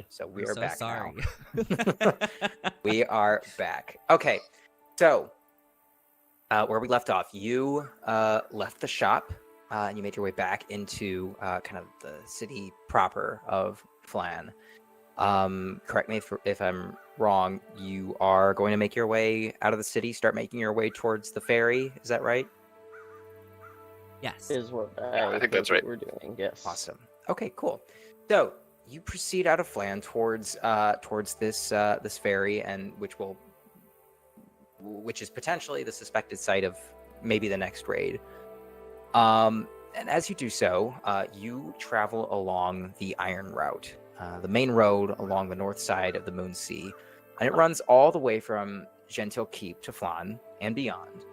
So we I'm are so back sorry. now. We are back. Okay, so where we left off, you left the shop and you made your way back into kind of the city proper of Flan. Correct me if I'm wrong. You are going to make your way out of the city, start making your way towards the ferry. Is that right? Yes. Is what I think that's right. we're doing. Yes. Awesome. Okay, cool. So you proceed out of Flan towards this this ferry, and which is potentially the suspected site of maybe the next raid. And as you do so, you travel along the Iron Route, the main road along the north side of the Moon Sea, and it runs all the way from Gentil Keep to Flan and beyond.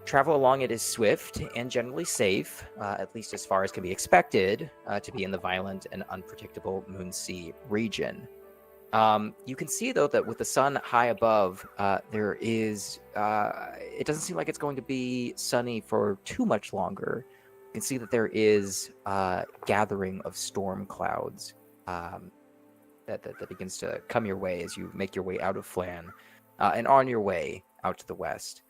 Travel along it is swift and generally safe, at least as far as can be expected to be in the violent and unpredictable Moon Sea region. You can see, though, that with the sun high above, there is. It doesn't seem like it's going to be sunny for too much longer. You can see that there is gathering of storm clouds that begins to come your way as you make your way out of Flan and on your way out to the west.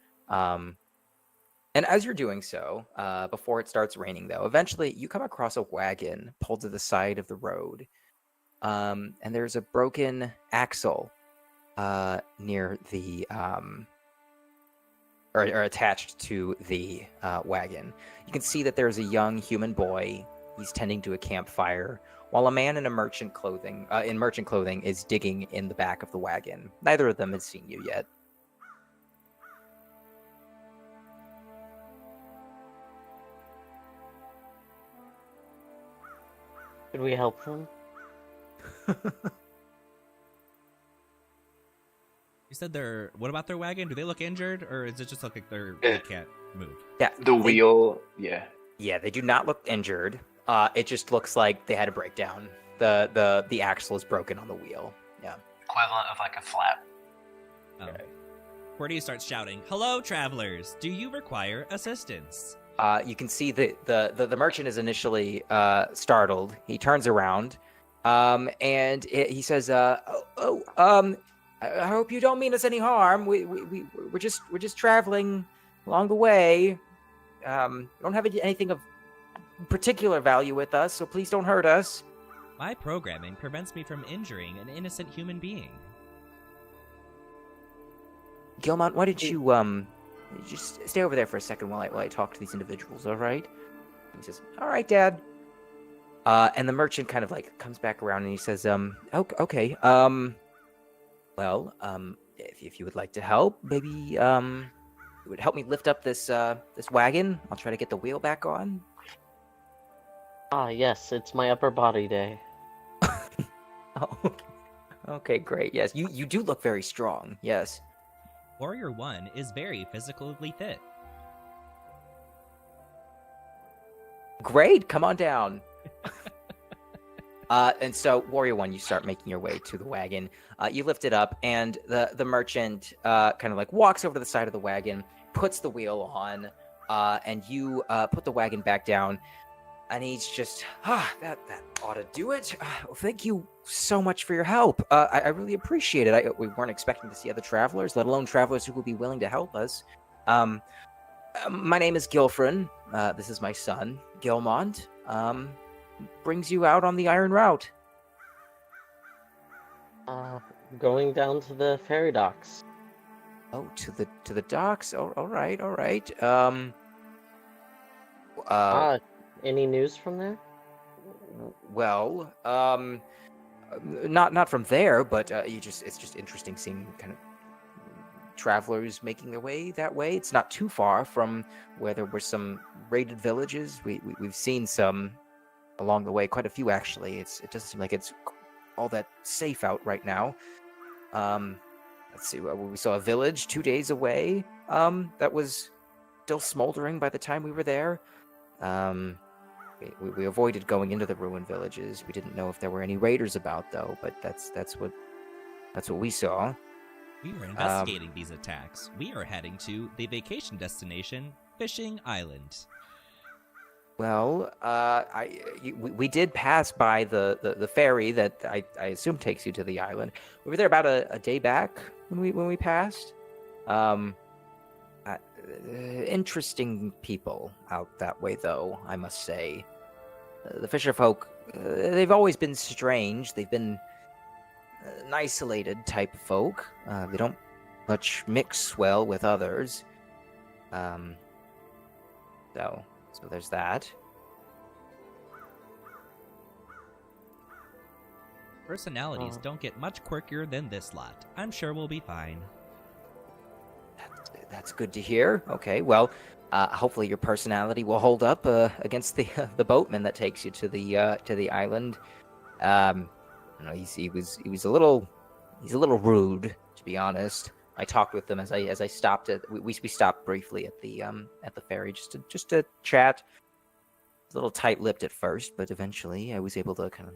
And as you're doing so, before it starts raining, though, eventually you come across a wagon pulled to the side of the road. And there's a broken axle near the or attached to the wagon. You can see that there's a young human boy. He's tending to a campfire, while a man in merchant clothing is digging in the back of the wagon. Neither of them has seen you yet. Should we help them? You said they're. What about their wagon? Do they look injured, or is it just look like they can't move? Yeah, The wheel, yeah. Yeah, they do not look injured. It just looks like they had a breakdown. The axle is broken on the wheel. Yeah. Equivalent of like a flat. Okay. Cordy starts shouting, "Hello, travelers! Do you require assistance?" You can see the merchant is initially startled. He turns around, and he says, I hope you don't mean us any harm. We're just traveling along the way. We don't have anything of particular value with us, so please don't hurt us." My programming prevents me from injuring an innocent human being. Gilmont, why don't you just stay over there for a second while I talk to these individuals, all right? He says, "All right, Dad." And the merchant kind of like comes back around and he says, okay, well, if you would like to help, maybe you would help me lift up this wagon. I'll try to get the wheel back on. Ah, yes, it's my upper body day. Oh, okay, great. Yes, you do look very strong. Yes. Warrior 1 is very physically fit. Great, come on down. And so, Warrior 1, you start making your way to the wagon. You lift it up, and the merchant kind of like walks over to the side of the wagon, puts the wheel on, and you put the wagon back down. And he's just, that ought to do it. Thank you so much for your help. I really appreciate it. We weren't expecting to see other travelers, let alone travelers who would be willing to help us. My name is Gilfrin. This is my son, Gilmont. Brings you out on the Iron Route. Going down to the ferry docks. Oh, to the docks. Oh, all right. Any news from there? Well, not from there, but it's just interesting seeing kind of travelers making their way that way. It's not too far from where there were some raided villages. We've seen some along the way, quite a few actually. It doesn't seem like it's all that safe out right now. Let's see, we saw a village 2 days away that was still smoldering by the time we were there. We avoided going into the ruined villages. We didn't know if there were any raiders about, though. But that's what we saw. We were investigating these attacks. We are heading to the vacation destination, Fishing Island. Well, we did pass by the ferry that I assume takes you to the island. We were there about a day back when we passed. Um, Interesting people out that way, though, I must say. The fisher folk, they've always been strange. They've been an isolated type of folk. They don't much mix well with others. So there's that. Personalities don't get much quirkier than this lot. I'm sure we'll be fine. That's good to hear. Okay, well, hopefully your personality will hold up against the boatman that takes you to the island. He was a little rude, to be honest. I talked with them as I stopped at we stopped briefly at the ferry just to chat. A little tight-lipped at first, but eventually I was able to kind of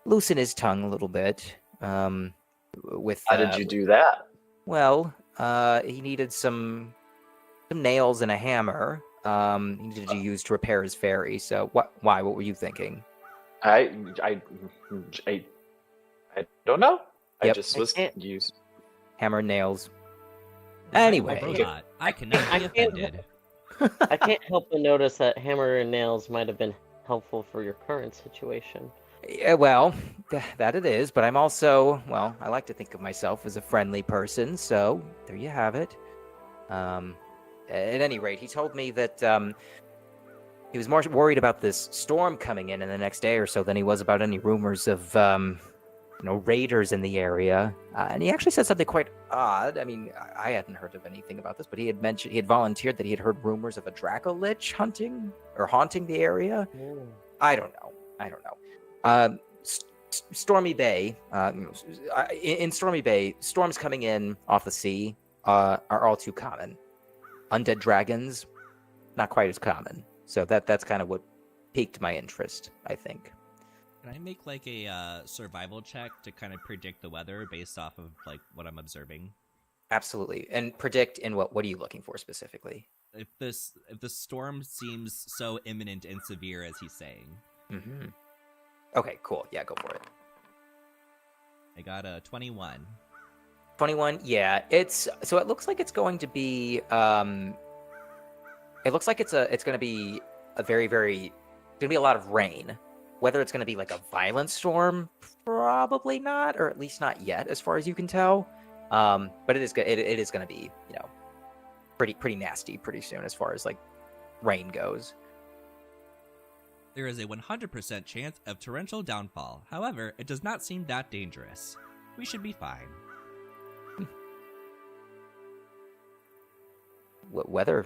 loosen his tongue a little bit. With How did you do that? Well, he needed some nails and a hammer. He needed to use to repair his ferry. So why? What were you thinking? I don't know. I Yep. just was used. Hammer and nails. I'm a Anyway. robot. I cannot be offended. I can't help but notice that hammer and nails might have been helpful for your current situation. Yeah, well, that it is. But I'm also, well, I like to think of myself as a friendly person. So there you have it. At any rate, he told me that he was more worried about this storm coming in the next day or so than he was about any rumors of raiders in the area. And he actually said something quite odd. I mean, I hadn't heard of anything about this, but he had volunteered that he had heard rumors of a Draco-Lich haunting the area. I don't know. Stormy Bay, in Stormy Bay, storms coming in off the sea are all too common. Undead dragons, not quite as common. So that's kind of what piqued my interest, I think. Can I make like a survival check to kind of predict the weather based off of like what I'm observing? Absolutely. And predict in what are you looking for specifically? If the storm seems so imminent and severe as he's saying. Mm-hmm. Okay, cool. Yeah, go for it. I got a 21. 21, yeah. It looks like it's going to be it looks like it's going to be a very, very going to be a lot of rain. Whether it's going to be like a violent storm, probably not, or at least not yet, as far as you can tell. But it is going to be, pretty nasty pretty soon as far as like rain goes. There is a 100% chance of torrential downfall. However, it does not seem that dangerous. We should be fine. Weather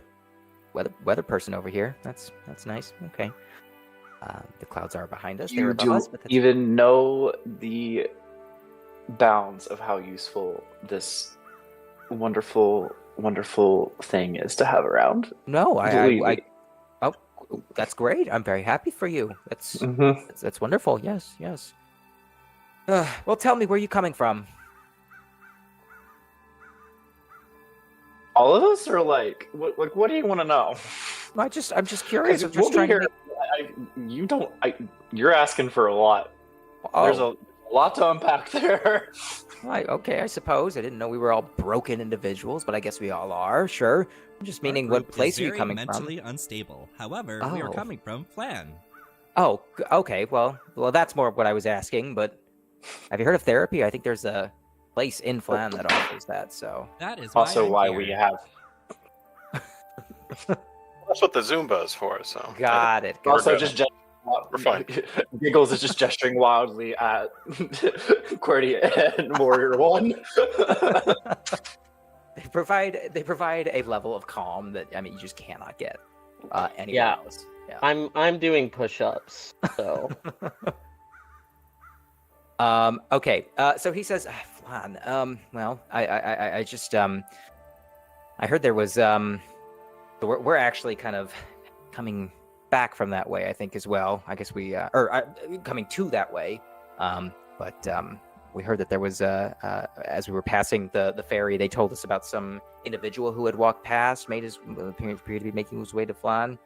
person over here. That's nice. Okay. The clouds are behind us. They're You above don't us, but that's... even know the bounds of how useful this wonderful, wonderful thing is to have around. No, Believe me. Oh, that's great. I'm very happy for you. That's Mhm. that's wonderful. Yes. Well, tell me, where are you coming from? All of us are like, what do you want to know? I'm just curious. I'm just We'll be trying to here. You're asking for a lot. There's a lot to unpack there. Right, okay, I suppose. I didn't know we were all broken individuals, but I guess we all are, sure. I'm just meaning Our what group place is are you very coming mentally unstable. However, we are Oh. coming from Flan. from? Oh, okay, well, that's more what I was asking, but have you heard of therapy? I think there's a place in Flan that offers that, so... That is Also, I'm why here. we have. That's what the Zumba is for. So Got it. Also, good. just We're fine. Giggles is just gesturing wildly at QWERTY and Warrior One. They provide a level of calm that, I mean, you just cannot get anywhere Yeah. else. Yeah. I'm doing push-ups, so Okay. So he says, Flan. Well, I just I heard there was we're actually kind of coming back from that way, I think, as well. I guess we coming to that way. But we heard that there was as we were passing the ferry, they told us about some individual who had walked past, appeared to be making his way to Flan.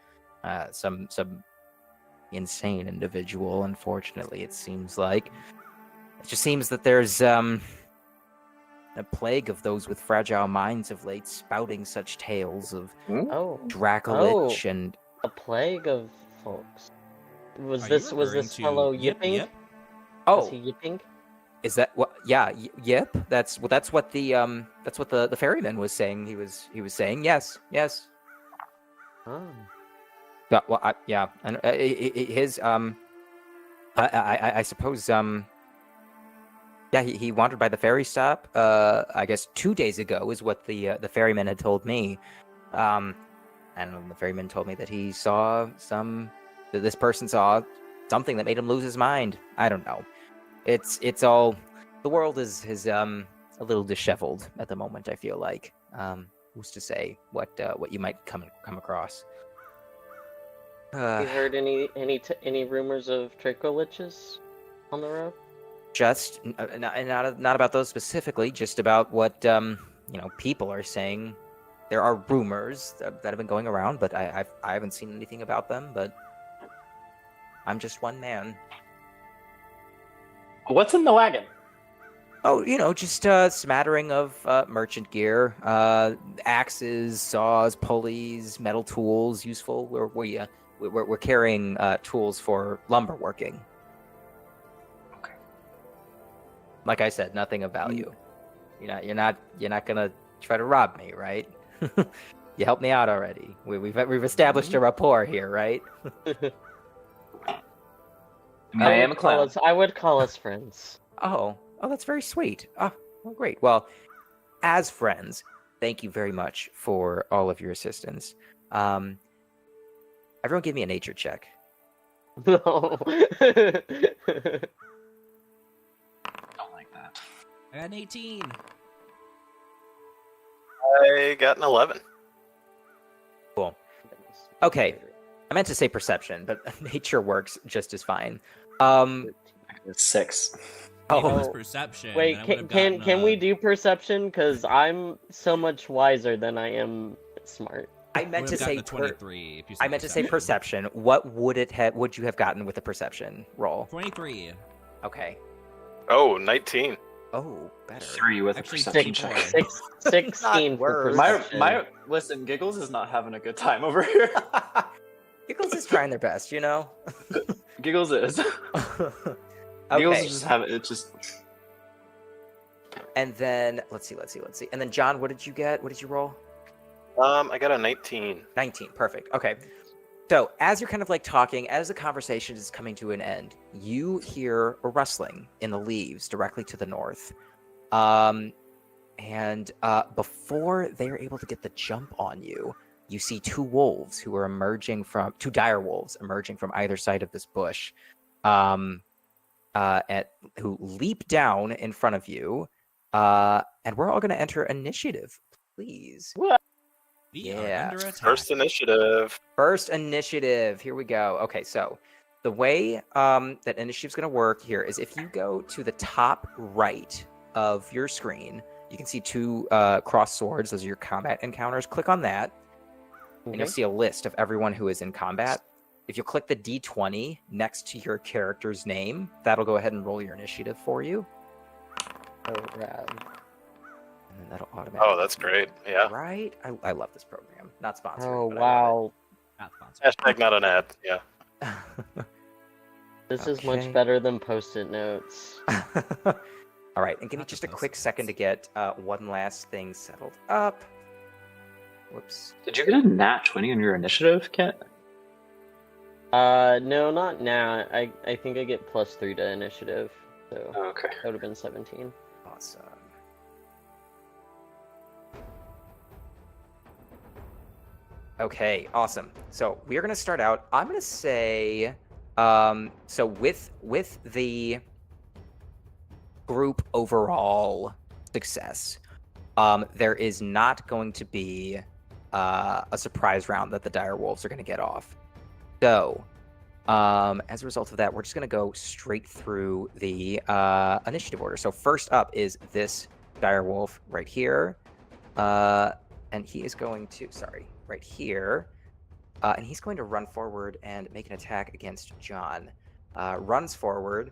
some insane individual. Unfortunately, it seems like it just seems that there's a plague of those with fragile minds of late, spouting such tales of Oh, Dracolich and a plague of folks. Was Are you this referring to fellow Yip yipping? Yip? Was oh, he yipping? is that what? Yeah, yep. That's what the ferryman was saying. He was saying yes. Oh. Yeah, and his I suppose yeah, he wandered by the ferry stop. I guess 2 days ago is what the ferryman had told me. And the ferryman told me that he saw that this person saw something that made him lose his mind. I don't know. It's all the world is a little disheveled at the moment. I feel like who's to say what you might come across. You heard any rumors of Dracoliches on the road? Just not about those specifically, just about what people are saying. There are rumors that have been going around, but I haven't seen anything about them. But I'm just one man. What's in the wagon? Oh, just a smattering of merchant gear, axes, saws, pulleys, metal tools, useful. We're carrying tools for lumber working. Okay. Like I said, nothing of value. You're not gonna try to rob me, right? You helped me out already. We've established a rapport here, right? I am a clown. I would call us friends. Oh, that's very sweet. Oh, great. Well, as friends, thank you very much for all of your assistance. Everyone, give me a nature check. No. I don't like that. I got an 18. I got an 11. Cool. Okay. I meant to say perception, but nature works just as fine. 6. If it was Oh, perception. Wait, then I would've can gotten, we do perception? Because I'm so much wiser than I am smart. I meant to would've say gotten a 23 if you I meant to say perception. What would you have gotten with a perception roll? 23. Okay. Oh, 19. Oh, better. 3 with Actually, a perception 64. check. 16 for worse. perception. Listen, Giggles is not having a good time over here. Giggles is trying their best, Giggles is. Giggles Okay. is just having it just. And then let's see. And then John, what did you get? What did you roll? I got a 19. 19. Perfect. Okay. So as you're kind of like talking, as the conversation is coming to an end, you hear a rustling in the leaves directly to the north. And before they're able to get the jump on you, you see two dire wolves emerging from either side of this bush, who leap down in front of you. And we're all going to enter initiative, please. What? We are Yeah. under attack. First initiative. First initiative. Here we go. Okay, so the way that initiative's going to work here is if you go to the top right of your screen, you can see two crossed swords. Those are your combat encounters. Click on that, and you'll see a list of everyone who is in combat. If you click the D20 next to your character's name, that'll go ahead and roll your initiative for you. Oh, rad. And then that'll automatically. Oh, that's great. Yeah. Right? I love this program. Not sponsored. Oh, but I wow. Not sponsored. Hashtag not an ad. Yeah. love it. This is Okay. much better than post-it notes. All right, and give me Not just the a quick post-its. second to get one last thing settled up. Whoops. Did you get a nat 20 on your initiative, Kent? No, not now. I think I get +3 to initiative, so Oh, okay. that would have been 17. Awesome. Okay, awesome. So we're gonna start out. I'm gonna say, so with the group overall success, there is not going to be a surprise round that the dire wolves are gonna get off. So, as a result of that, we're just gonna go straight through the initiative order. So first up is this dire wolf right here, and he is going to right here. and he's going to run forward and make an attack against John. Runs forward,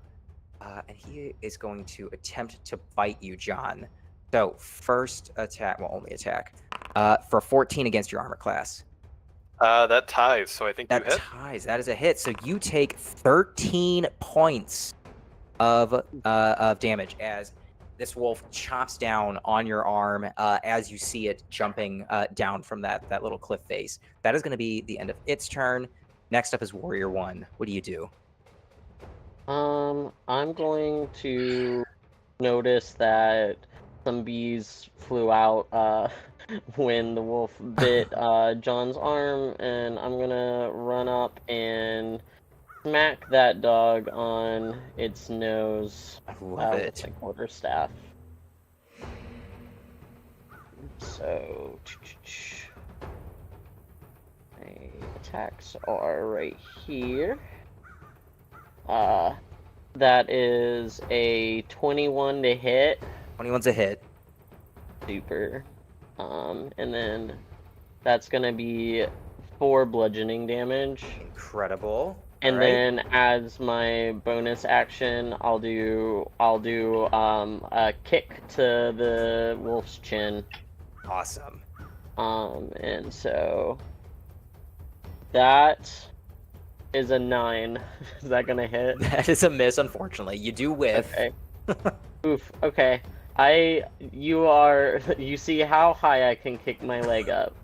and he is going to attempt to bite you, John. So first attack, well, only attack, for 14 against your armor class. That ties, so I think That you hit. ties. That is a hit. So you take 13 points of damage as this wolf chops down on your arm as you see it jumping down from that little cliff face. That is going to be the end of its turn. Next up is Warrior 1. What do you do? I'm going to notice that some bees flew out when the wolf bit John's arm, and I'm gonna run up and smack that dog on its nose I love with it. my quarterstaff. So, my attacks are right here. That is a 21 to hit. 21's a hit. Super. And then that's gonna be 4 bludgeoning damage. Incredible. And All right. then as my bonus action, I'll do a kick to the wolf's chin. Awesome. And so that is a 9. Is that gonna hit? That is a miss, unfortunately. You do whiff. Okay. Oof. Okay. You see how high I can kick my leg up.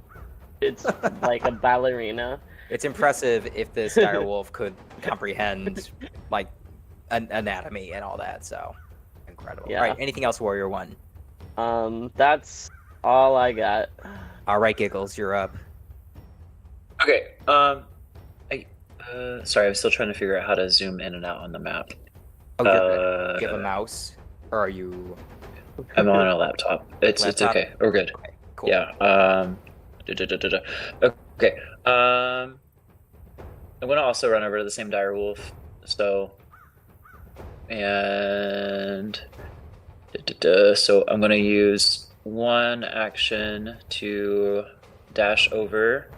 It's like a ballerina. It's impressive if this dire wolf could comprehend like anatomy and all that. So incredible. Yeah. All right. Anything else, Warrior 1? That's all I got. All right, Giggles, you're up. Okay. Sorry, I'm still trying to figure out how to zoom in and out on the map. Oh, do you have a mouse, or are you? I'm on a laptop. It's Laptop? okay. We're good. Okay, cool. Yeah. Okay. I'm gonna also run over to the same dire wolf. So. And. So I'm gonna use one action to dash over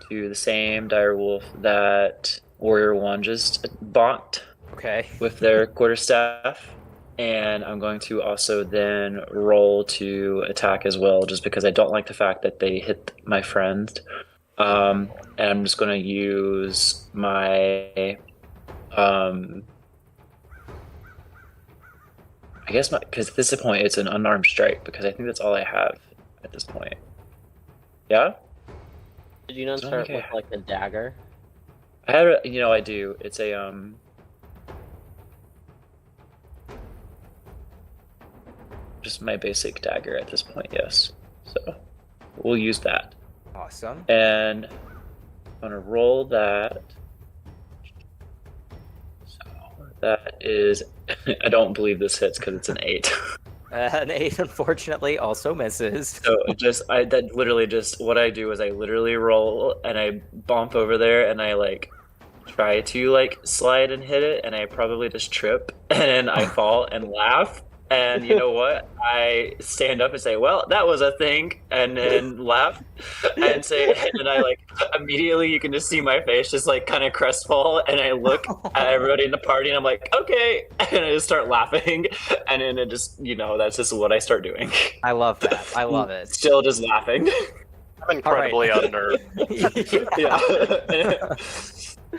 to the same dire wolf that Warrior 1 just bonked Okay. with their quarterstaff. And I'm going to also then roll to attack as well, just because I don't like the fact that they hit my friend. And I'm just going to use my, I guess because at this point it's an unarmed strike, because I think that's all I have at this point. Yeah? Did you not start with like a dagger? I had I do. It's a, just my basic dagger at this point, yes. So we'll use that. Awesome. And I'm gonna roll that. So that is, I don't believe this hits because it's an 8. An 8, unfortunately, also misses. So that literally just, what I do is I literally roll and I bump over there and I like try to like slide and hit it, and I probably just trip and then I fall and laugh. And you know what? I stand up and say, well, that was a thing, and then laugh and say, and then I like immediately you can just see my face just like kind of crestfallen, and I look at everybody in the party and I'm like, okay, and I just start laughing, and then it just, that's just what I start doing. I love that. I love it. Still just laughing. I'm incredibly unnerved. Yeah.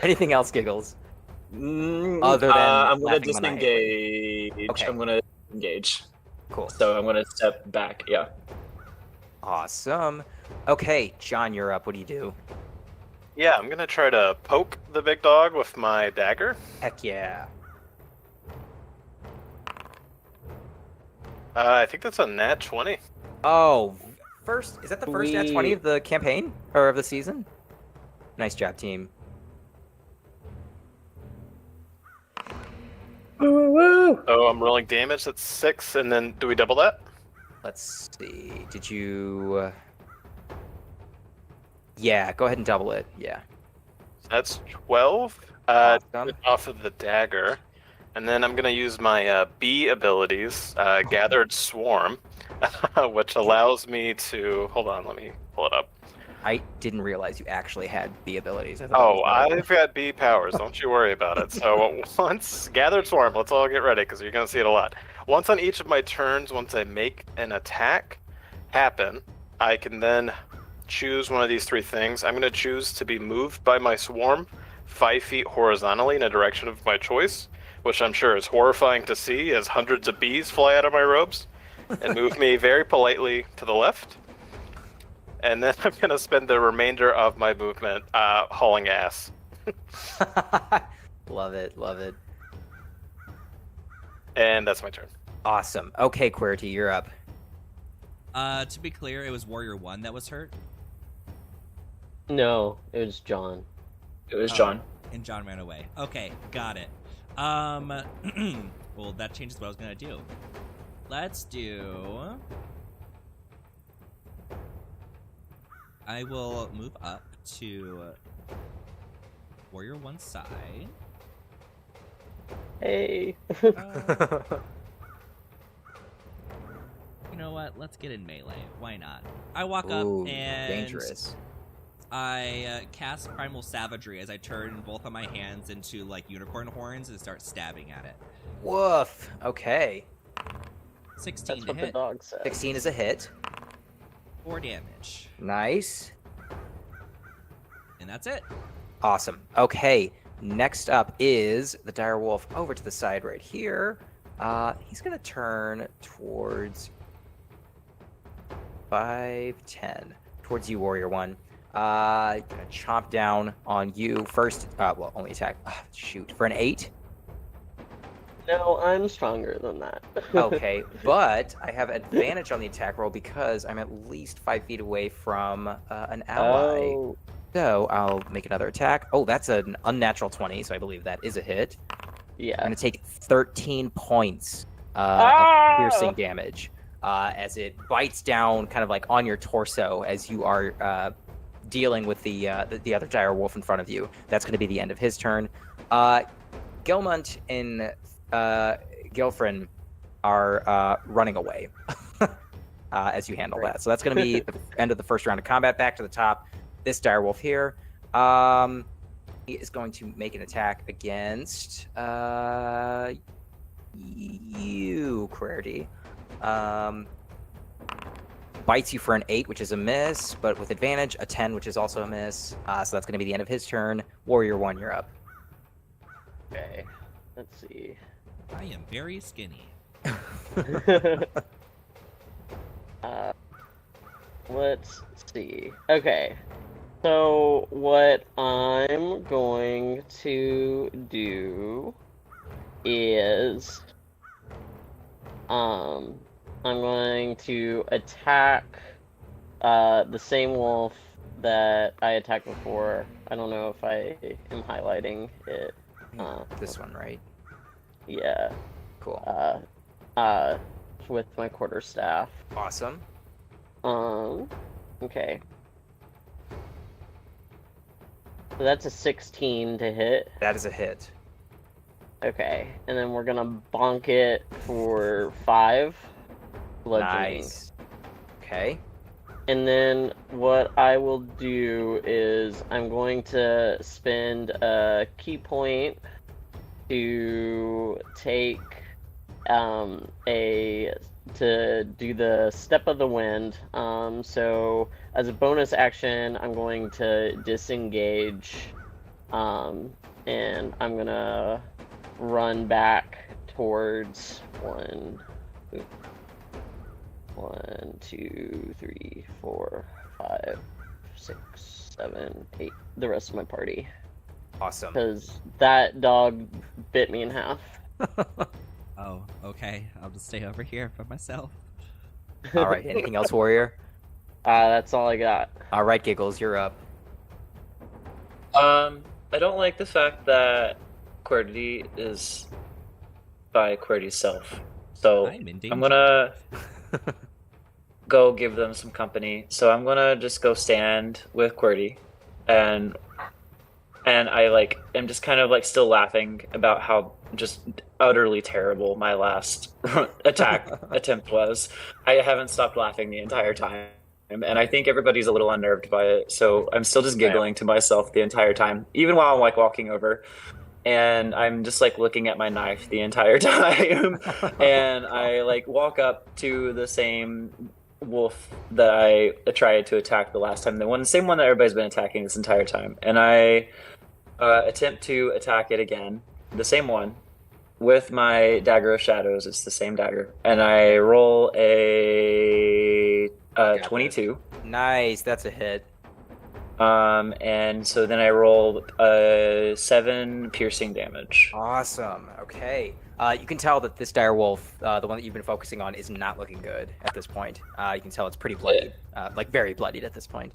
Anything else, Giggles? Other than I'm gonna laughing disengage. Okay. I'm gonna engage. Cool. So I'm gonna step back. Yeah. Awesome. Okay, John, you're up. What do you do? Yeah, I'm gonna try to poke the big dog with my dagger. Heck yeah. I think that's a nat 20. Oh, is that the first nat 20 We- of the campaign or of the season? Nice job, team. Oh, I'm rolling damage. That's 6, and then do we double that? Let's see. Did you? Yeah, go ahead and double it. Yeah. That's 12. Awesome. Off of the dagger, and then I'm gonna use my bee abilities, Gathered Swarm, which allows me to. Hold on, let me pull it up. I didn't realize you actually had B abilities. I thought Oh, that was I've got B powers. Don't you worry about it. So once gathered swarm, let's all get ready because you're gonna see it a lot. Once on each of my turns, once I make an attack happen, I can then choose one of these three things. I'm gonna choose to be moved by my swarm 5 feet horizontally in a direction of my choice, which I'm sure is horrifying to see as hundreds of bees fly out of my robes and move me very politely to the left. And then I'm going to spend the remainder of my movement hauling ass. Love it, love it. And that's my turn. Awesome. Okay, QWERTY, you're up. To be clear, it was Warrior 1 that was hurt, No, it was John. It was John. and John ran away. Okay, got it. Well, that changes what I was gonna do. Let's do... I will move up to Warrior 1's side. Hey. You know what? Let's get in melee. Why not? I walk Ooh, up and dangerous. I cast Primal Savagery as I turn both of my hands into like unicorn horns and start stabbing at it. Woof. Okay. 16 That's to what the hit, dog said. 16 is a hit. 4 damage, Nice. and that's it. Awesome. Okay. Next up is the dire wolf over to the side right here. He's gonna turn towards 5, 10 towards you, Warrior 1. Gonna chomp down on you first. Well, only attack. Shoot for an 8. No, I'm stronger than that. Okay, but I have advantage on the attack roll because I'm at least 5 feet away from an ally. Oh, So I'll make another attack. Oh, that's an unnatural 20, so I believe that is a hit. I'm yeah. going to take 13 points Ah! of piercing damage as it bites down kind of like on your torso as you are dealing with the other dire wolf in front of you. That's going to be the end of his turn. Gilmunt and Gilfrin are running away as you handle Great. that. So that's going to be the end of the first round of combat. Back to the top. This dire wolf here. He is going to make an attack against you, QWERTY. Bites you for an 8, which is a miss, but with advantage, a 10, which is also a miss. So that's going to be the end of his turn. Warrior 1, you're up. Okay. Let's see. I am very skinny. Let's see. Okay. So what I'm going to do is I'm going to attack the same wolf that I attacked before. I don't know if I am highlighting it. This one, right? Yeah. Cool. With my quarterstaff. Awesome. Okay. So that's a 16 to hit. That is a hit. Okay. And then we're gonna bonk it for 5 bludgeoning. Nice. Okay. And then what I will do is I'm going to spend a key point to take to do the Step of the Wind. So as a bonus action, I'm going to disengage, and I'm gonna run back towards 1, 2, 3, 4, 5, 6, 7, 8. The rest of my party, Awesome. because that dog bit me in half. Oh, okay. I'll just stay over here by myself. All right. Anything else, Warrior? That's all I got. All right, Giggles, you're up. I don't like the fact that QWERTY is by QWERTY's self. So I'm in danger. I'm gonna go give them some company. So I'm gonna just go stand with QWERTY, and I like am just kind of like still laughing about how just utterly terrible my last attack attempt was. I haven't stopped laughing the entire time. and I think everybody's a little unnerved by it. So I'm still just giggling to myself the entire time, even while I'm like walking over. And I'm just like looking at my knife the entire time. And I like walk up to the same wolf that I tried to attack the last time, same one that everybody's been attacking this entire time. And I attempt to attack it again, the same one, with my dagger of shadows. It's the same dagger. And I roll a 22. Nice, that's a hit. And so then I roll 7 piercing damage. Awesome. Okay. You can tell that this dire wolf, the one that you've been focusing on, is not looking good at this point. You can tell it's pretty bloody, like very bloodied at this point.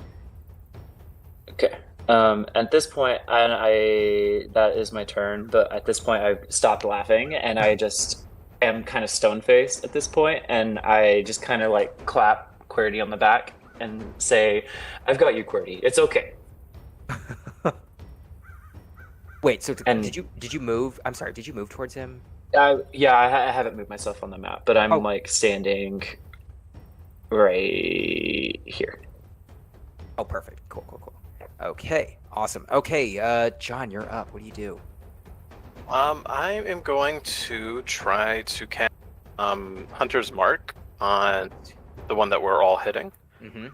Okay. At this point, that is my turn. But at this point, I've stopped laughing, and I just am kind of stone faced at this point, and I just kind of like clap QWERTY on the back and say, "I've got you, QWERTY. It's okay." Wait, so did you move? I'm sorry, did you move towards him? Yeah, I haven't moved myself on the map, but I'm like standing right here. Oh, perfect. Cool. Okay, awesome. Okay, John, you're up. What do you do? I am going to try to cast Hunter's Mark on the one that we're all hitting. Mm-hmm.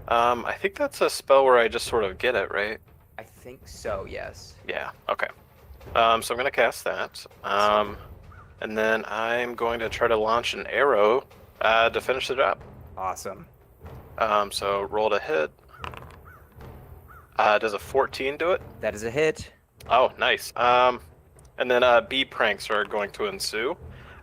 I think that's a spell where I just sort of get it, right? I think so, yes. Yeah, okay. So I'm going to cast that. And then I'm going to try to launch an arrow to finish the job. Awesome. So roll to hit. Does a 14 do it? That is a hit. Oh, nice. And then bee pranks are going to ensue.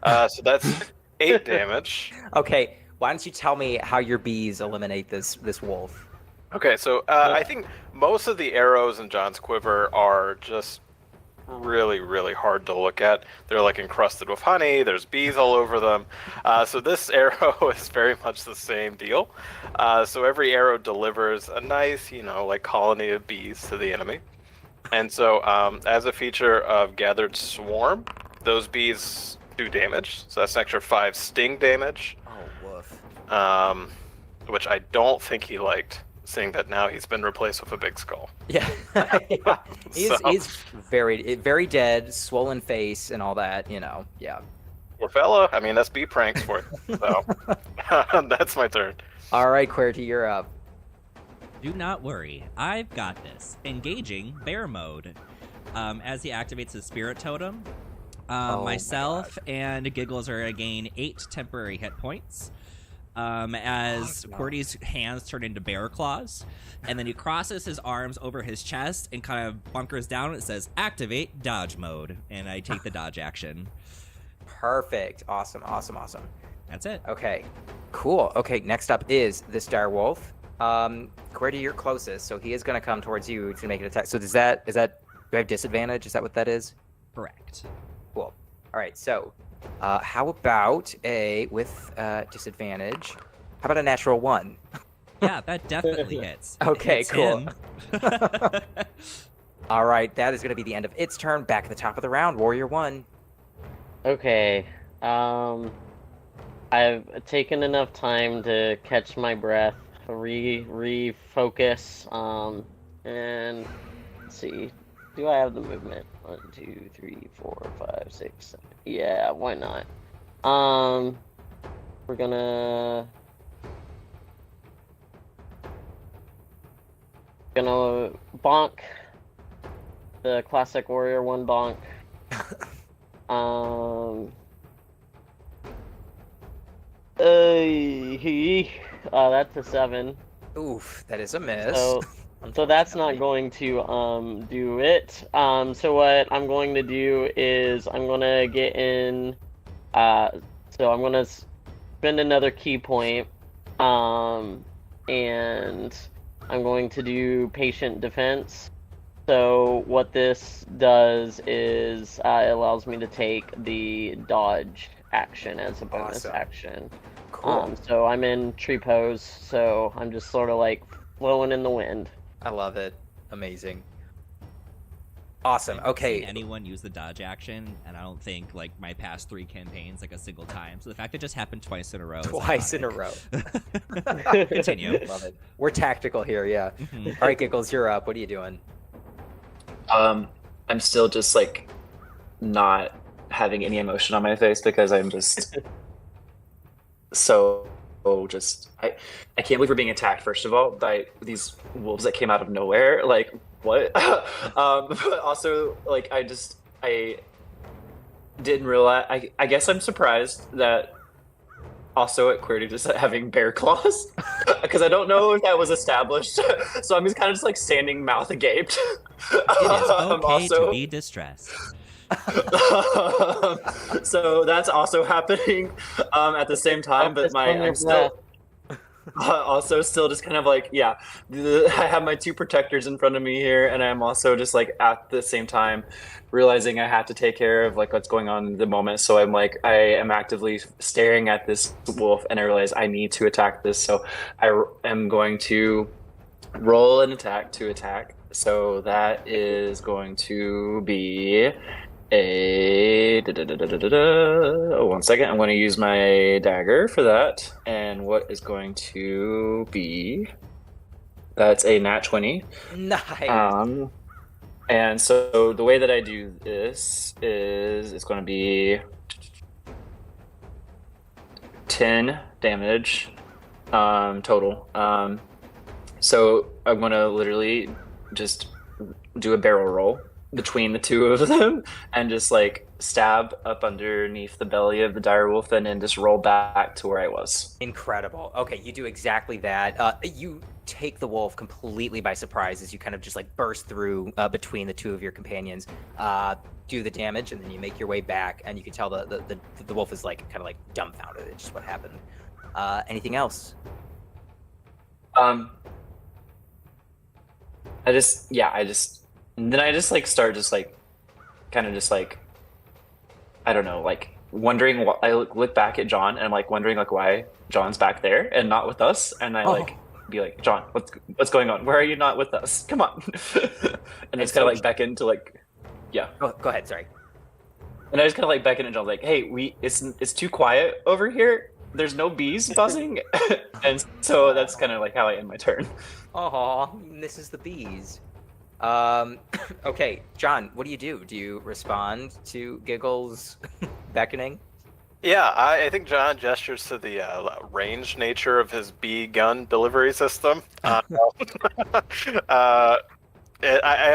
So that's 8 damage. Okay, why don't you tell me how your bees eliminate this wolf? Okay, so I think most of the arrows in John's quiver are just really, really hard to look at. They're like encrusted with honey. There's bees all over them. So this arrow is very much the same deal. So every arrow delivers a nice, like colony of bees to the enemy. And so as a feature of Gathered Swarm, those bees do damage. So that's an extra 5 sting damage. Oh, woof. Which I don't think he liked, seeing that now he's been replaced with a big skull. Yeah. He's very dead, swollen face, and all that, yeah. Poor fella. I mean, that's bee pranks for you. So that's my turn. All right, QWERTY, you're up. Do not worry, I've got this. Engaging bear mode. As he activates his spirit totem, myself and Giggles are going to gain 8 temporary hit points. As QWERTY's hands turn into bear claws, and then he crosses his arms over his chest and kind of bunkers down. It says, "Activate dodge mode," and I take the dodge action. Perfect. Awesome. That's it. Okay, cool. Okay, next up is this dire wolf. QWERTY, you're closest, so he is going to come towards you to make an attack. So do I have disadvantage? Is that what that is? Correct. Cool. All right, so how about with disadvantage? How about a natural 1? Yeah, that definitely hits. Okay, It's cool. him. All right, that is going to be the end of its turn. Back at the top of the round, Warrior 1. Okay. I've taken enough time to catch my breath, refocus, and let's see. Do I have the movement? 1, 2, 3, 4, 5, 6, 7. Yeah, why not? We're gonna bonk the classic Warrior 1 bonk. That's a 7. Oof, that is a miss. So that's not going to do it. So what I'm going to do is I'm gonna get in. So I'm gonna spend another key point. And I'm going to do patient defense. So what this does is it allows me to take the dodge action as a bonus action. Cool. So I'm in tree pose, so I'm just sort of like flowing in the wind. I love it. Amazing. Awesome. I haven't Okay. seen anyone use the dodge action, and I don't think like my past 3 campaigns like a single time. So the fact it just happened twice in a row. Twice in a row. Continue. Love it. We're tactical here, yeah. Mhm. All right, Giggles, you're up. What are you doing? I'm still just like not having any emotion on my face because I'm just so just I can't believe we're being attacked first of all by these wolves that came out of nowhere. Like what? But also like I didn't realize. I guess I'm surprised that also at QWERTY just having bear claws because I don't know if that was established. So I'm just kind of just like standing mouth agape. It is okay to be distressed. So that's also happening at the same time, but I'm still also still just kind of like, yeah, I have my 2 protectors in front of me here, and I'm also just like at the same time realizing I have to take care of like what's going on in the moment. So I'm like, I am actively staring at this wolf, and I realize I need to attack this. So I am going to roll an attack to attack. So that is going to be a one second. I'm going to use my dagger for that, and what is going to be that's a nat 20. Nice. And so the way that I do this is it's going to be 10 damage total. So I'm going to literally just do a barrel roll between the 2 of them and just like stab up underneath the belly of the direwolf and then just roll back to where I was. Incredible. Okay, you do exactly that. You take the wolf completely by surprise as you kind of just like burst through between the 2 of your companions, do the damage, and then you make your way back, and you can tell the wolf is like kind of like dumbfounded at just what happened. Anything else? Then I just like start just like kind of just like I don't know, like wondering what I look back at John and I'm like wondering like why John's back there and not with us, and I like be like, John, what's going on? Where are you not with us? Come on. And it's kind of like beckon to like Go ahead, sorry. And I just kind of like beckon and John's like, hey, it's too quiet over here. There's no bees buzzing. And so that's kind of like how I end my turn. Oh, this is the bees. Okay, John, what do you do? Do you respond to Giggles beckoning? Yeah, I think John gestures to the ranged nature of his bee gun delivery system. I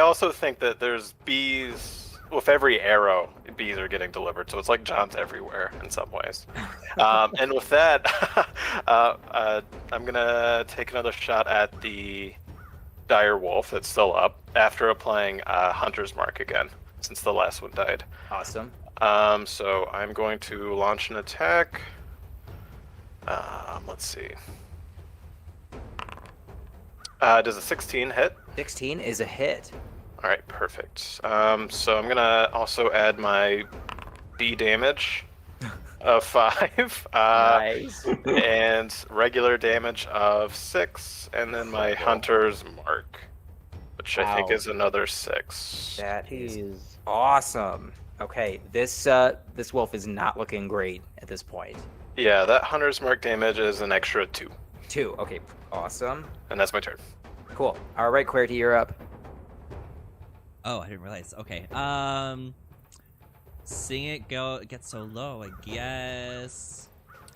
also think that there's bees with every arrow. Bees are getting delivered, so it's like John's everywhere in some ways. And with that, I'm gonna take another shot at the dire wolf that's still up after applying Hunter's Mark again, since the last one died. Awesome. So I'm going to launch an attack. Let's see. Does a 16 hit? 16 is a hit. All right, perfect. So I'm gonna also add my D damage of 5, Nice. and regular damage of 6, and then my Hunter's Mark, which I think Wow. is another 6. That is Jeez. awesome. Okay, this wolf is not looking great at this point. Yeah, that Hunter's Mark damage is an extra 2, 2. Okay, awesome. and that's my turn. Cool. All right, QWERTY, you're up. Oh, I didn't realize. Okay. Seeing it get so low, I guess.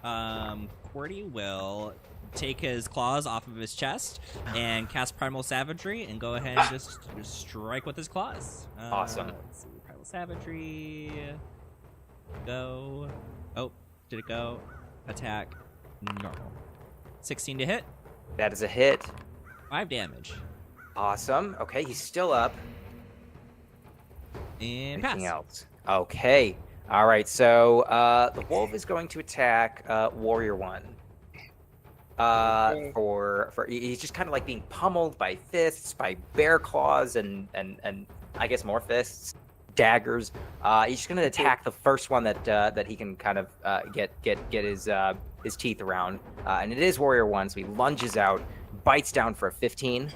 QWERTY will take his claws off of his chest and cast Primal Savagery and go ahead and just strike with his claws. Awesome. Let's see, Primal Savagery. Go. Oh, did it go? Attack. Normal. 16 to hit. That is a hit. 5 damage. Awesome. Okay, he's still up. And Anything pass. else? Okay. All right. So the wolf is going to attack Warrior 1. For he's just kind of like being pummeled by fists, by bear claws, and I guess more fists, daggers. He's just going to attack the first one that he can kind of get his teeth around, and it is Warrior 1. So he lunges out, bites down for a 15.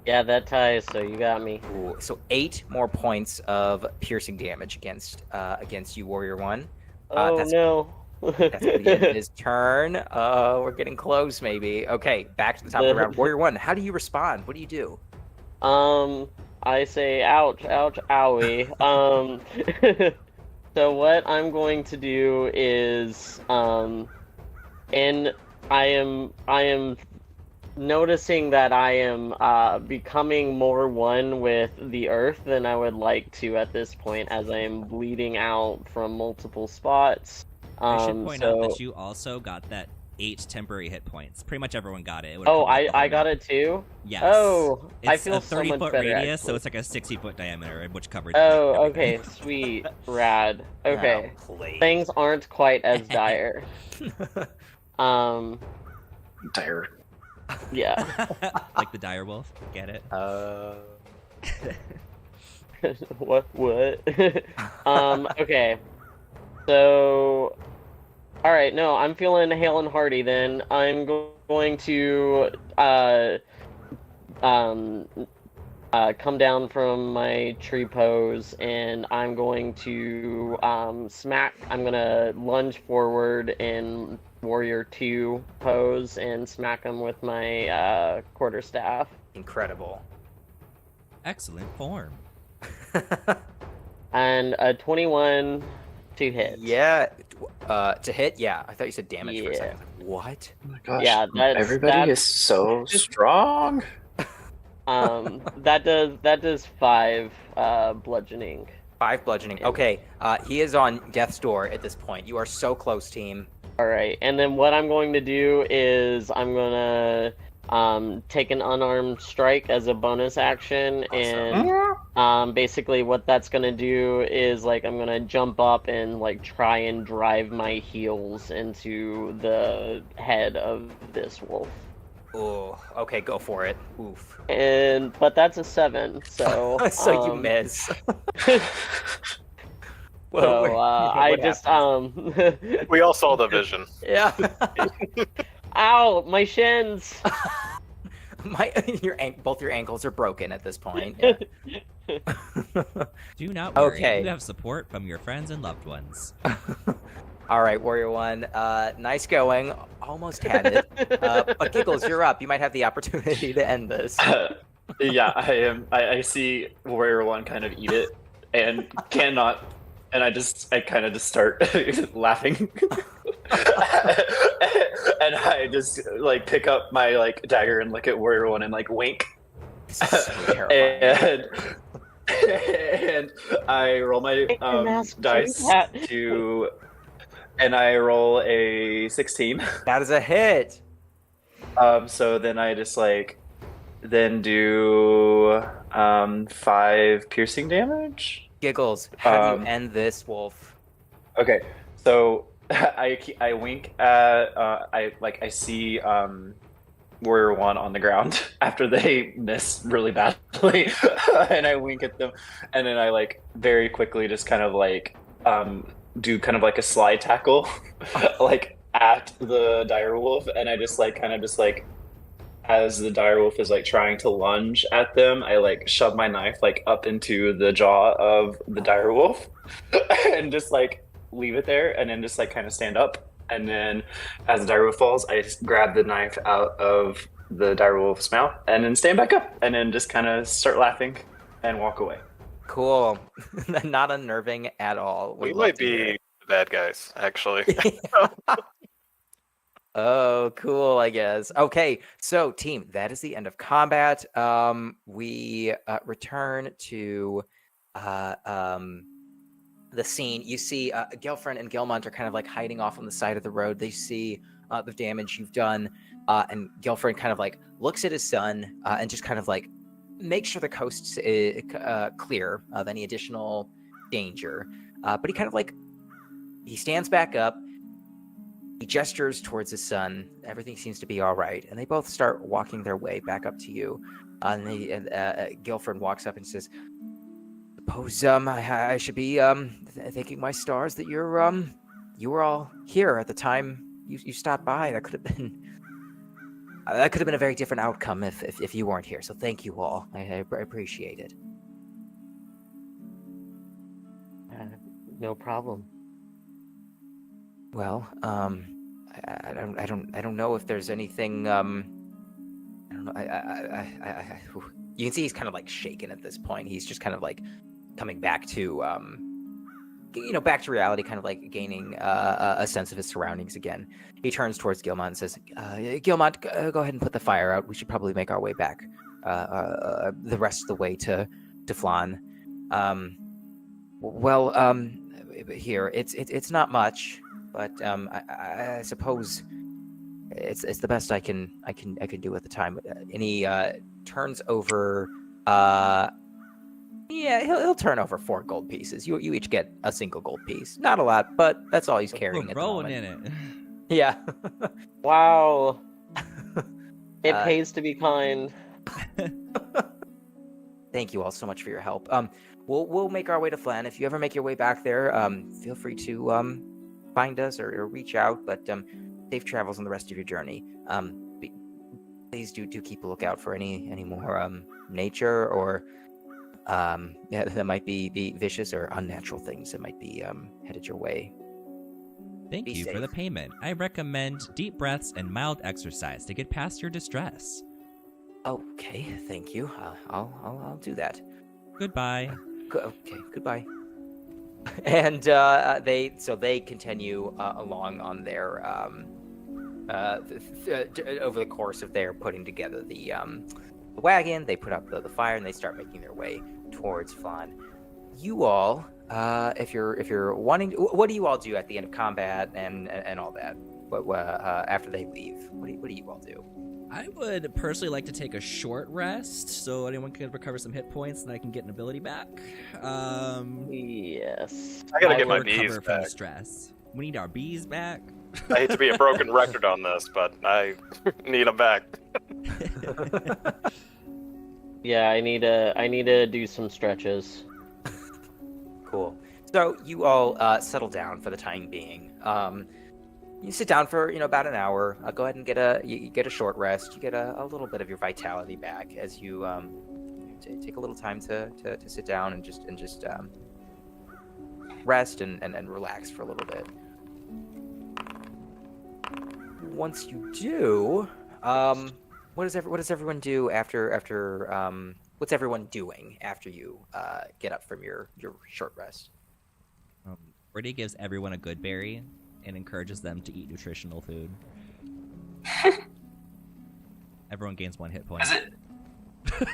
Yeah, that ties. So you got me. Ooh, so 8 more points of piercing damage against you, Warrior One. Oh That's no. That's the end of his turn. We're getting close, maybe. Okay, back to the top of the round. Warrior One, how do you respond? What do you do? I say, ouch, ouch, owie. So what I'm going to do is, and I am noticing that I am becoming more one with the earth than I would like to at this point, as I am bleeding out from multiple spots. I should point out so- that you also got that 8 temporary hit points. Pretty much everyone got it. Oh, I got it too? Yes. Oh, I It's feel a so much 30-foot better, radius, so actually. it's like a 60-foot diameter, which covers. Oh, everything. okay, sweet, rad. Okay, Oh, please. things aren't quite as dire. Dire. Yeah. Like the dire wolf. Get it? What? Okay. So, all right. No, I'm feeling hale and hearty. Then I'm going to come down from my tree pose, and I'm going to smack. I'm gonna lunge forward in Warrior 2 pose and smack him with my quarterstaff. Incredible. Excellent form. And a 21 to hit. Yeah. To hit? Yeah. I thought you said damage for a Yeah. second. What? Oh my gosh. Yeah, everybody that's- is so strong. That does 5 bludgeoning. 5 bludgeoning. Okay. He is on death's door at this point. You are so close, team. All right, and then what I'm going to do is I'm gonna take an unarmed strike as a bonus action, and basically what that's gonna do is like I'm gonna jump up and like try and drive my heels into the head of this wolf. Oh, okay, go for it. Oof. But that's a 7, so So you miss. So I just We all saw the vision. Yeah. ow, my shins. Both your ankles are broken at this point. Yeah. Do not worry. Okay. You have support from your friends and loved ones. All right, Warrior One. Nice going. Almost had it. But Giggles, you're up. You might have the opportunity to end this. Yeah, I am. I see Warrior One kind of eat it and cannot, and I kind of just start laughing, and I just like pick up my like dagger and look at Warrior One and like wink, This is so terrifying. and I roll my dice to, and I roll a 16. That is a hit. So then I just like do 5 piercing damage. Giggles, how do you end this, wolf? Okay, so I wink at I see Warrior One on the ground after they miss really badly, and I wink at them, and then I like very quickly just kind of like do kind of like a slide tackle, like at the direwolf, and I just like as the direwolf is like trying to lunge at them, I like shove my knife like up into the jaw of the direwolf, and just like leave it there, and then just like kind of stand up, and then as the direwolf falls, I just grab the knife out of the direwolf's mouth, and then stand back up, and then just kind of start laughing and walk away. Cool. Not unnerving at all. We Would might love to hear be the bad guys, actually. Oh, cool, I guess. Okay, so team, that is the end of combat. We return to the scene. You see Gelfrin and Gelmont are kind of like hiding off on the side of the road. They see the damage you've done, and Gelfrin kind of like looks at his son and just kind of like makes sure the coast's clear of any additional danger. But he kind of like, he stands back up. He gestures towards his son. Everything seems to be all right, and they both start walking their way back up to you. And Gelfrin walks up and says, "Suppose I should be thanking my stars that you were all here at the time you stopped by. That could have been That could have been a very different outcome if you weren't here. So thank you all. I appreciate it. No problem. Well, I don't know if there's anything. I don't know. You can see he's kind of like shaken at this point. He's just kind of like coming back to back to reality, kind of like gaining a sense of his surroundings again. He turns towards Gilmont and says, "Gilmont, go ahead and put the fire out. We should probably make our way back the rest of the way to Flan." Here it's not much, but I suppose it's the best I can do at the time. And he turns over. He'll turn over 4 gold pieces. You each get a single gold piece. Not a lot, but that's all he's carrying at the rolling moment. in it. Yeah. Wow. It pays to be kind. Thank you all so much for your help. We'll make our way to Flan. If you ever make your way back there, feel free to find us or reach out. But safe travels on the rest of your journey. Please do keep a lookout for any more nature or that might be vicious or unnatural things that might be headed your way. Thank you for the payment. I recommend deep breaths and mild exercise to get past your distress. Okay, thank you. I'll do that. Goodbye. Okay, goodbye. And they continue along on their over the course of their putting together the wagon. They put up the fire and they start making their way towards Flan. You all, if you're wanting, what do you all do at the end of combat and all that? After they leave, what do you all do? I would personally like to take a short rest so anyone can recover some hit points and I can get an ability back. Yes. I gotta get my recover bees from back. the stress. We need our bees back. I hate to be a broken record on this, but I need them back. Yeah, I need to do some stretches. Cool. So you all settle down for the time being. You sit down for about an hour. Go ahead and get a short rest. You get a little bit of your vitality back as you take a little time to sit down and just rest and relax for a little bit. Once you do, what does everyone do after what's everyone doing after you get up from your short rest? Brady gives everyone a good berry and encourages them to eat nutritional food. Everyone gains 1 hit point. Is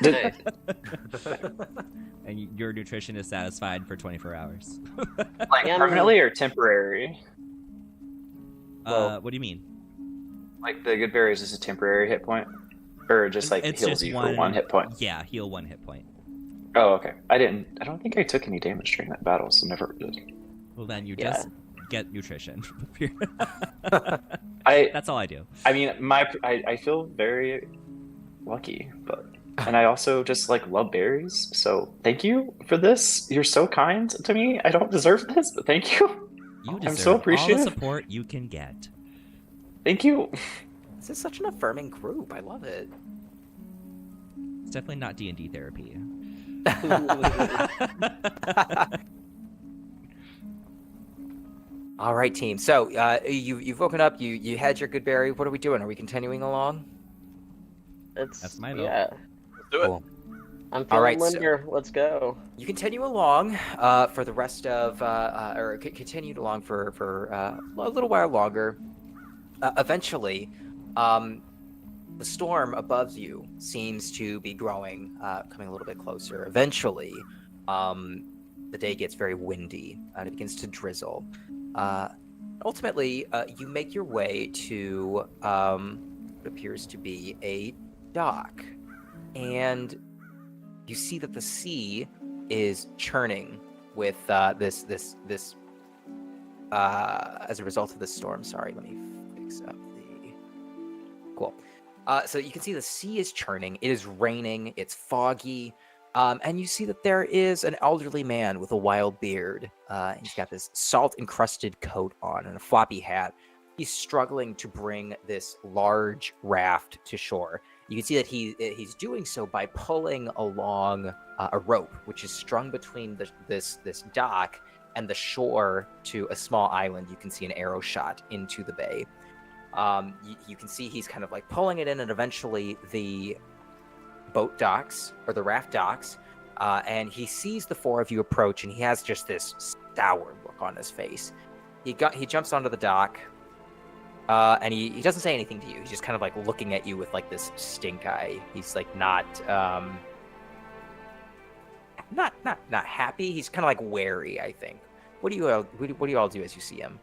it? And your nutrition is satisfied for 24 hours. Like permanently or temporary? What do you mean? Like the good berries is a temporary hit point, or just like It's heals just you for 1 hit point? Yeah, heal 1 hit point. Oh, okay. I don't think I took any damage during that battle, so never did. Well, then you just get nutrition. I That's all I do. I mean, I feel very lucky, and I also just like love berries. So thank you for this. You're so kind to me. I don't deserve this, but thank you. You deserve I'm so appreciative. all the support you can get. Thank you. This is such an affirming group. I love it. It's definitely not D&D therapy. All right, team. So you've woken up. You had your good berry. What are we doing? Are we continuing along? That's my vote. Yeah. Let's do it. Cool. I'm feeling All right, linear. Let's go. You continue along for the rest of, or continued along for a little while longer. Eventually, the storm above you seems to be growing, coming a little bit closer. Eventually, the day gets very windy and it begins to drizzle. Ultimately, you make your way to what appears to be a dock, and you see that the sea is churning with this as a result of this storm. Sorry, let me fix up the cool. So you can see the sea is churning. It is raining. It's foggy. And you see that there is an elderly man with a wild beard. He's got this salt-encrusted coat on and a floppy hat. he's struggling to bring this large raft to shore. You can see that he's doing so by pulling along a rope, which is strung between this dock and the shore to a small island. You can see an arrow shot into the bay. You can see he's kind of like pulling it in, and eventually the boat docks, or the raft docks, and he sees the four of you approach, and he has just this sour look on his face. He jumps onto the dock, and he doesn't say anything to you. He's just kind of like looking at you with like this stink eye. He's like not happy. He's kind of like wary, I think. What do you all do as you see him?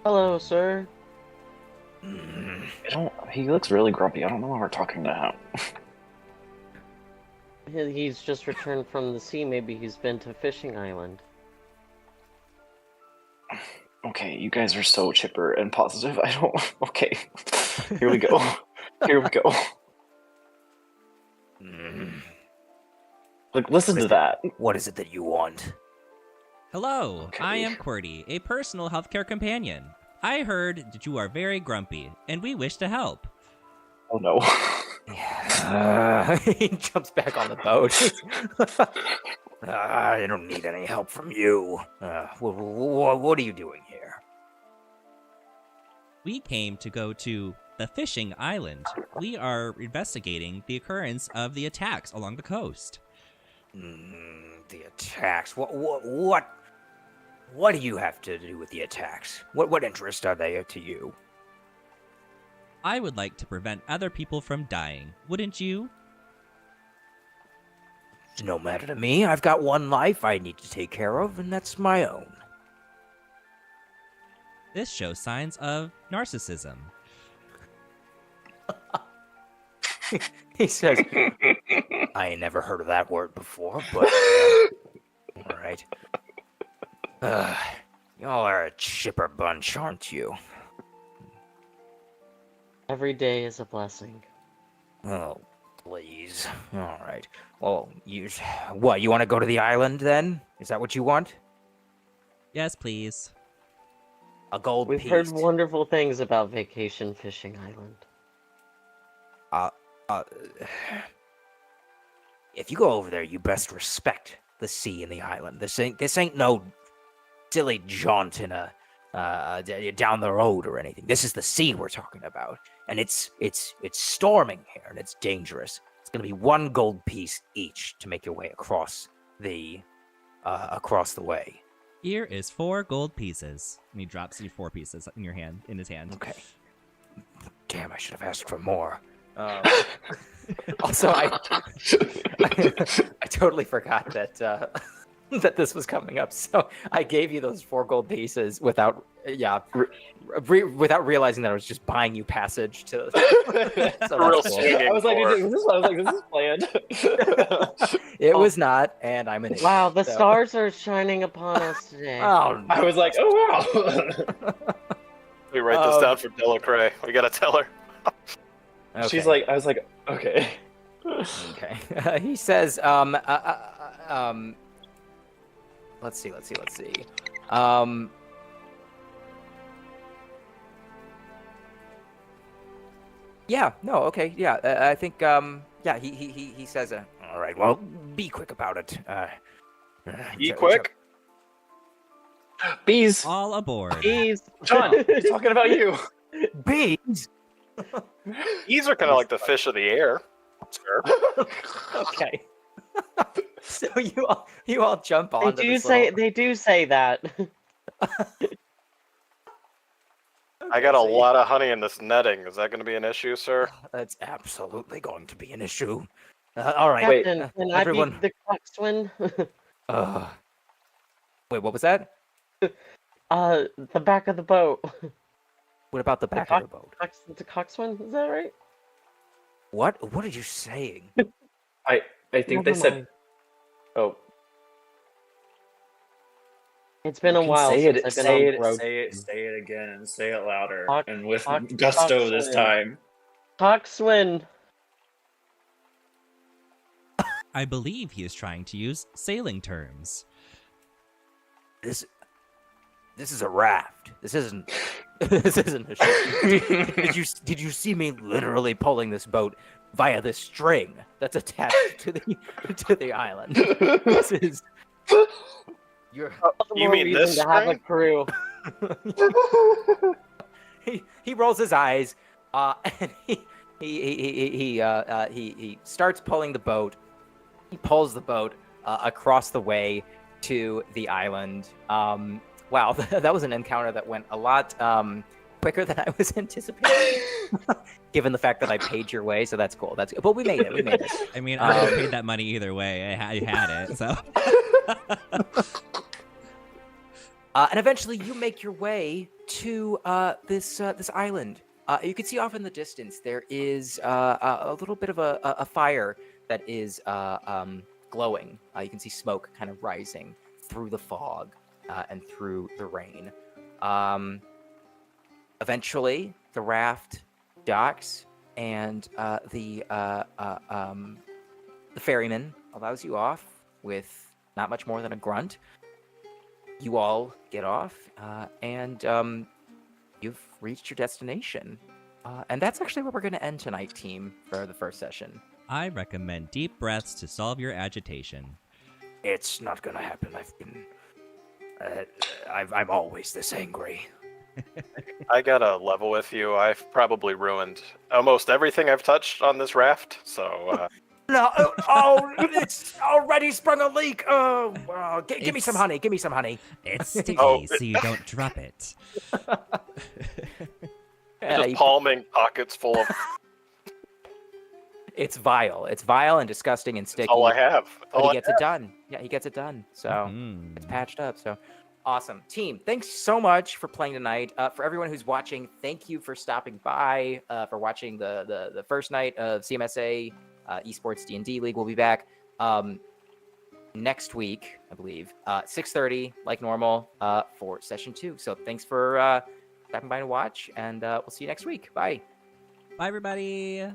Hello, sir. He looks really grumpy. I don't know why we're talking to him. He's just returned from the sea. Maybe he's been to Fishing Island. Okay, you guys are so chipper and positive. I don't... Okay. Here we go. Here we go. Like, listen to that. What is it that you want? Hello, Okay. I am QWERTY, a personal healthcare companion. I heard that you are very grumpy, and we wish to help. Oh no. He jumps back on the boat. I don't need any help from you. What are you doing here? We came to go to the Fishing Island. We are investigating the occurrence of the attacks along the coast. The attacks. What do you have to do with the attacks? What interest are they to you? I would like to prevent other people from dying. Wouldn't you? It's no matter to me. I've got one life I need to take care of, and that's my own. This shows signs of narcissism. He says, I ain't never heard of that word before, but all right. Y'all are a chipper bunch, aren't you? Every day is a blessing. Oh, please. All right. Well, you want to go to the island then? Is that what you want? Yes, please. A gold We've piece. heard wonderful things about Vacation Fishing Island. If you go over there, you best respect the sea and the island. This ain't no silly jaunt in a down the road or anything. This is the sea we're talking about, and it's storming here, and it's dangerous. It's gonna be one gold piece each to make your way across the way. Here is 4 gold pieces. And he drops you 4 pieces in his hand. Okay. Damn, I should have asked for more. Also, I totally forgot that that this was coming up, so I gave you those 4 gold pieces without realizing that I was just buying you passage to. So Real that's cool. swinging I was like, for- this is planned. It was not, and I'm an idiot. Wow, the so- stars are shining upon us today. Oh, I was like, oh wow. We write this down for Delacrae. We gotta tell her. okay. She's like, I was like, okay. Okay. He says, let's see. Yeah, no, okay, yeah, I think, yeah, he says, all right, well, be quick about it. Be quick. Bees. All aboard. Bees. John, he's talking about you. Bees? These are kind of like the fish of the air. Sir. Okay. So you all jump on. They do say that. I got a lot of honey in this netting. Is that going to be an issue, sir? That's absolutely going to be an issue. All right, Captain, can everyone. I be the coxswain? Wait, what was that? The back of the boat. What about the back of the boat? The coxswain, is that right? What are you saying? I think they Never said. mind. Oh, It's been a you can while say since it. I've been Say on the road. it. Say it again, and say it louder, Cox- and with cox- gusto this coxswain. time. Coxswain. I believe he is trying to use sailing terms. This This is a raft. This isn't. This isn't a ship. Did you see me literally pulling this boat via this string that's attached to the island? This is. You're. You More mean reason this to have a string? crew? He rolls his eyes, and he starts pulling the boat. He pulls the boat across the way to the island. Wow, that was an encounter that went a lot quicker than I was anticipating, given the fact that I paid your way. So that's cool. But we made it. We made it. I mean, I would have paid that money either way. I had it, so. And eventually, you make your way to this island. You can see off in the distance there is a little bit of a fire that is glowing. You can see smoke kind of rising through the fog and through the rain. Eventually, the raft docks, and the ferryman allows you off with not much more than a grunt. You all get off, and you've reached your destination. And that's actually where we're going to end tonight, team, for the first session. I recommend deep breaths to solve your agitation. It's not going to happen. I'm always this angry. I gotta level with you. I've probably ruined almost everything I've touched on this raft. So No, it's already sprung a leak. Give me some honey. Give me some honey. It's sticky, Oh, so you don't drop it. just palming pockets full of. It's vile. It's vile and disgusting and sticky. That's all I have. That's But all he gets it done. Yeah, he gets it done. So it's patched up. So awesome. Team, thanks so much for playing tonight. For everyone who's watching, thank you for stopping by, for watching the first night of CMSA eSports D&D League. We'll be back next week, I believe, 6:30, like normal, for session 2. So thanks for stopping by to watch, and we'll see you next week. Bye. Bye, everybody.